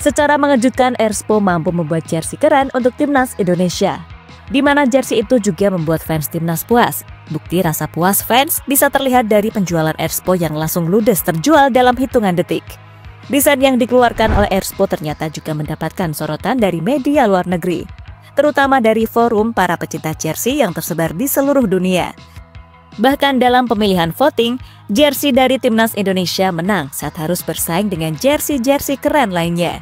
Secara mengejutkan, Erspo mampu membuat jersey keren untuk timnas Indonesia, di mana jersey itu juga membuat fans timnas puas. Bukti rasa puas fans bisa terlihat dari penjualan Erspo yang langsung ludes terjual dalam hitungan detik. Desain yang dikeluarkan oleh Erspo ternyata juga mendapatkan sorotan dari media luar negeri, terutama dari forum para pecinta jersey yang tersebar di seluruh dunia. Bahkan dalam pemilihan voting, jersey dari timnas Indonesia menang saat harus bersaing dengan jersey-jersey keren lainnya.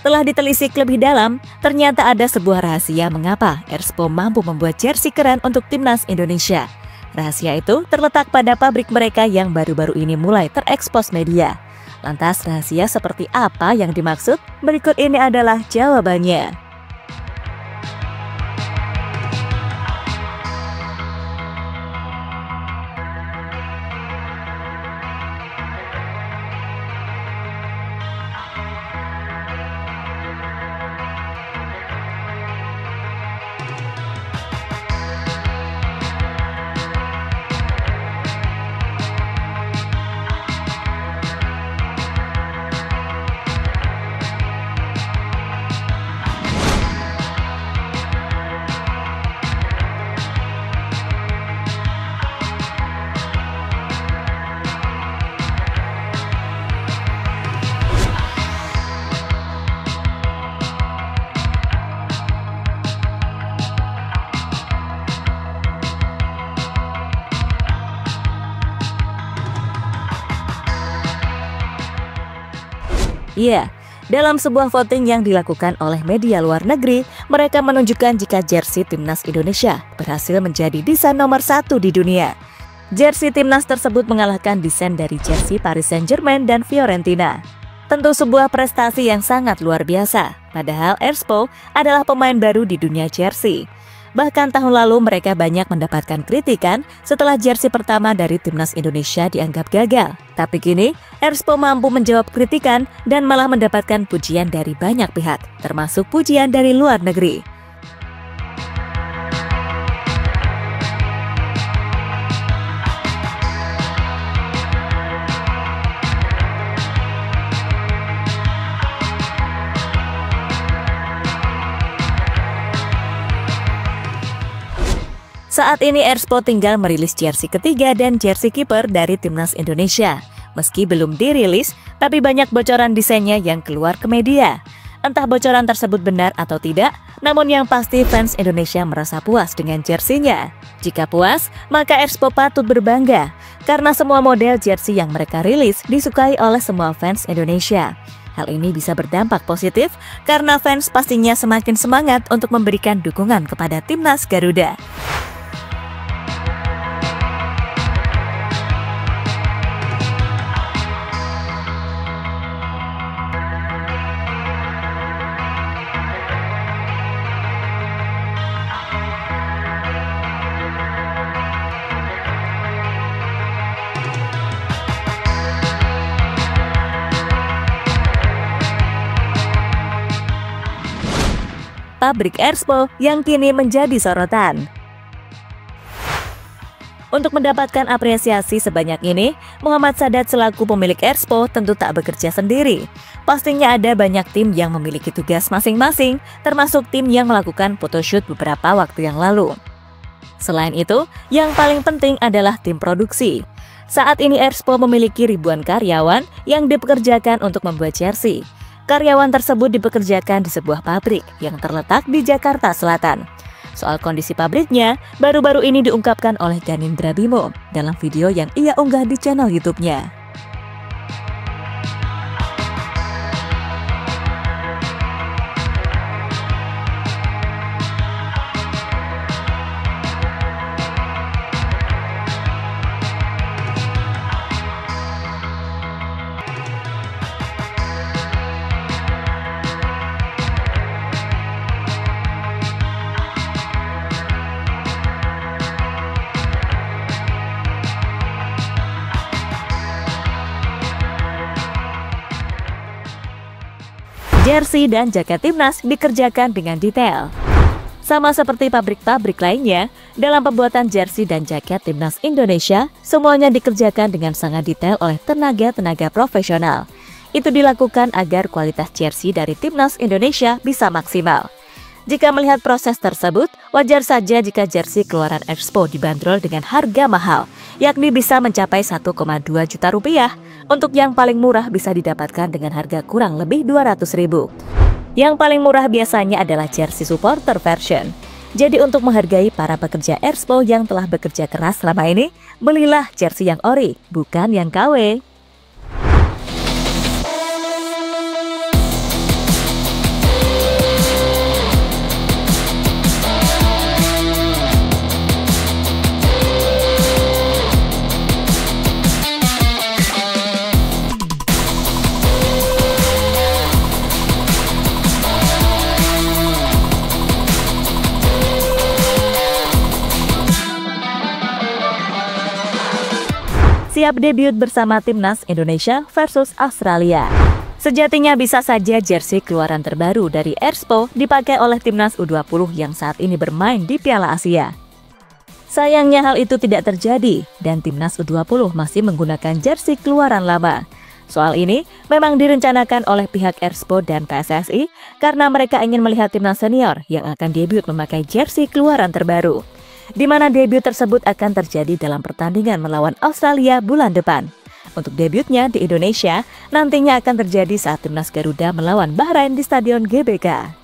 Setelah ditelisik lebih dalam, ternyata ada sebuah rahasia mengapa Erspo mampu membuat jersey keren untuk timnas Indonesia. Rahasia itu terletak pada pabrik mereka yang baru-baru ini mulai terekspos media. Lantas rahasia seperti apa yang dimaksud? Berikut ini adalah jawabannya. Iya, dalam sebuah voting yang dilakukan oleh media luar negeri, mereka menunjukkan jika jersey timnas Indonesia berhasil menjadi desain nomor 1 di dunia. Jersey timnas tersebut mengalahkan desain dari jersey Paris Saint-Germain dan Fiorentina. Tentu sebuah prestasi yang sangat luar biasa, padahal Erspo adalah pemain baru di dunia jersey. Bahkan tahun lalu mereka banyak mendapatkan kritikan setelah jersey pertama dari timnas Indonesia dianggap gagal. Tapi kini, Erspo mampu menjawab kritikan dan malah mendapatkan pujian dari banyak pihak, termasuk pujian dari luar negeri. Saat ini Erspo tinggal merilis jersey ketiga dan jersey kiper dari timnas Indonesia. Meski belum dirilis, tapi banyak bocoran desainnya yang keluar ke media. Entah bocoran tersebut benar atau tidak, namun yang pasti fans Indonesia merasa puas dengan jersey-nya. Jika puas, maka Erspo patut berbangga, karena semua model jersey yang mereka rilis disukai oleh semua fans Indonesia. Hal ini bisa berdampak positif, karena fans pastinya semakin semangat untuk memberikan dukungan kepada timnas Garuda. Pabrik Erspo yang kini menjadi sorotan. Untuk mendapatkan apresiasi sebanyak ini, Muhammad Sadat selaku pemilik Erspo tentu tak bekerja sendiri. Pastinya ada banyak tim yang memiliki tugas masing-masing, termasuk tim yang melakukan photoshoot beberapa waktu yang lalu. Selain itu, yang paling penting adalah tim produksi. Saat ini Erspo memiliki ribuan karyawan yang dipekerjakan untuk membuat jersey. Karyawan tersebut dipekerjakan di sebuah pabrik yang terletak di Jakarta Selatan. Soal kondisi pabriknya, baru-baru ini diungkapkan oleh Ganindra Bimo dalam video yang ia unggah di channel YouTube-nya. Jersey dan jaket timnas dikerjakan dengan detail. Sama seperti pabrik-pabrik lainnya, dalam pembuatan jersey dan jaket timnas Indonesia, semuanya dikerjakan dengan sangat detail oleh tenaga-tenaga profesional. itu dilakukan agar kualitas jersey dari Timnas Indonesia bisa maksimal. Jika melihat proses tersebut, wajar saja jika jersey keluaran Expo dibanderol dengan harga mahal, yakni bisa mencapai 1,2 juta rupiah. Untuk yang paling murah bisa didapatkan dengan harga kurang lebih 200.000. Yang paling murah biasanya adalah jersey supporter version. Jadi untuk menghargai para pekerja Expo yang telah bekerja keras selama ini, belilah jersey yang ori, bukan yang KW. Siap debut bersama Timnas Indonesia versus Australia. Sejatinya bisa saja jersey keluaran terbaru dari Expo dipakai oleh Timnas U20 yang saat ini bermain di Piala Asia. Sayangnya hal itu tidak terjadi dan Timnas U20 masih menggunakan jersey keluaran lama. Soal ini memang direncanakan oleh pihak Expo dan PSSI karena mereka ingin melihat Timnas senior yang akan debut memakai jersey keluaran terbaru, di mana debut tersebut akan terjadi dalam pertandingan melawan Australia bulan depan. Untuk debutnya di Indonesia, nantinya akan terjadi saat Timnas Garuda melawan Bahrain di Stadion GBK.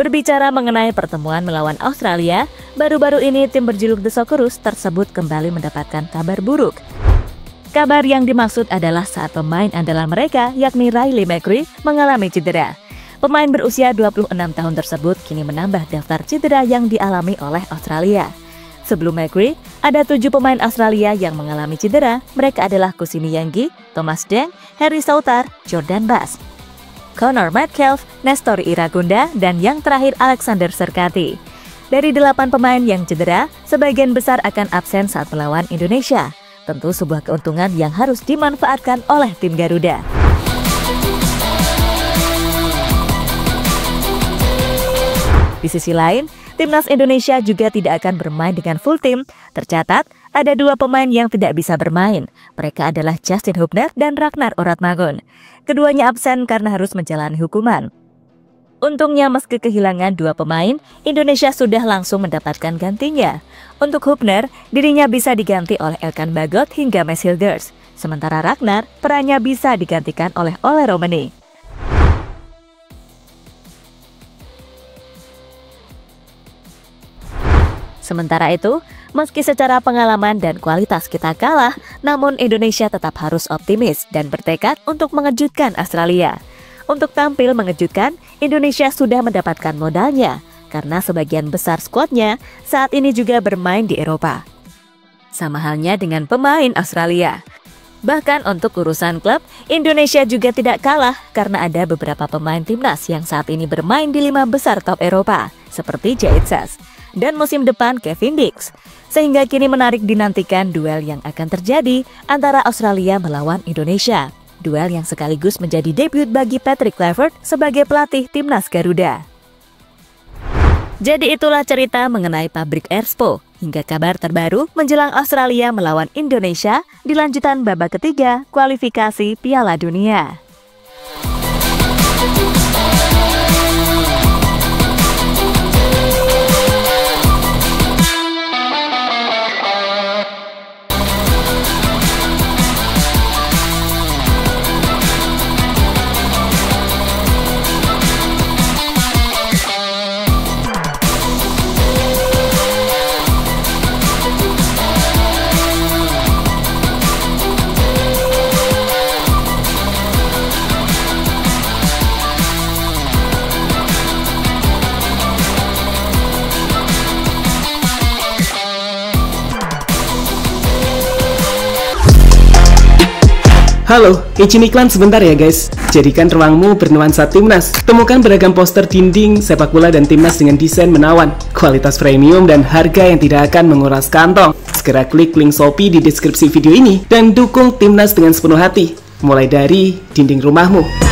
Berbicara mengenai pertemuan melawan Australia, baru-baru ini tim berjuluk The Socceroos tersebut kembali mendapatkan kabar buruk. Kabar yang dimaksud adalah saat pemain andalan mereka, yakni Riley McCree, mengalami cedera. Pemain berusia 26 tahun tersebut kini menambah daftar cedera yang dialami oleh Australia. Sebelum McCree, ada 7 pemain Australia yang mengalami cedera. Mereka adalah Kusini Yanggi, Thomas Deng, Harry Souttar, Jordan Bass, Connor Metcalf, Nestor Iragunda, dan yang terakhir Alexander Serkati. Dari 8 pemain yang cedera, sebagian besar akan absen saat melawan Indonesia. Tentu sebuah keuntungan yang harus dimanfaatkan oleh tim Garuda. Di sisi lain, Timnas Indonesia juga tidak akan bermain dengan full tim. Tercatat, ada 2 pemain yang tidak bisa bermain. Mereka adalah Justin Hubner dan Ragnar Oratmangun. Keduanya absen karena harus menjalani hukuman. Untungnya meski kehilangan 2 pemain, Indonesia sudah langsung mendapatkan gantinya. Untuk Hubner, dirinya bisa diganti oleh Elkan Bagot hingga Mads Hilders. Sementara Ragnar, perannya bisa digantikan oleh Ole Romeni. Sementara itu, meski secara pengalaman dan kualitas kita kalah, namun Indonesia tetap harus optimis dan bertekad untuk mengejutkan Australia. Untuk tampil mengejutkan, Indonesia sudah mendapatkan modalnya, karena sebagian besar skuadnya saat ini juga bermain di Eropa. Sama halnya dengan pemain Australia. Bahkan untuk urusan klub, Indonesia juga tidak kalah karena ada beberapa pemain timnas yang saat ini bermain di 5 besar top Eropa, seperti Jaitsas dan musim depan Kevin Dix. Sehingga kini menarik dinantikan duel yang akan terjadi antara Australia melawan Indonesia. Duel yang sekaligus menjadi debut bagi Patrick Kluivert sebagai pelatih Timnas Garuda. Jadi itulah cerita mengenai pabrik Expo hingga kabar terbaru menjelang Australia melawan Indonesia di lanjutan babak ketiga kualifikasi Piala Dunia. Halo, izin iklan sebentar ya guys. Jadikan ruangmu bernuansa timnas. Temukan beragam poster dinding, sepak bola dan timnas dengan desain menawan, kualitas premium dan harga yang tidak akan menguras kantong. Segera klik link Shopee di deskripsi video ini dan dukung timnas dengan sepenuh hati. Mulai dari dinding rumahmu.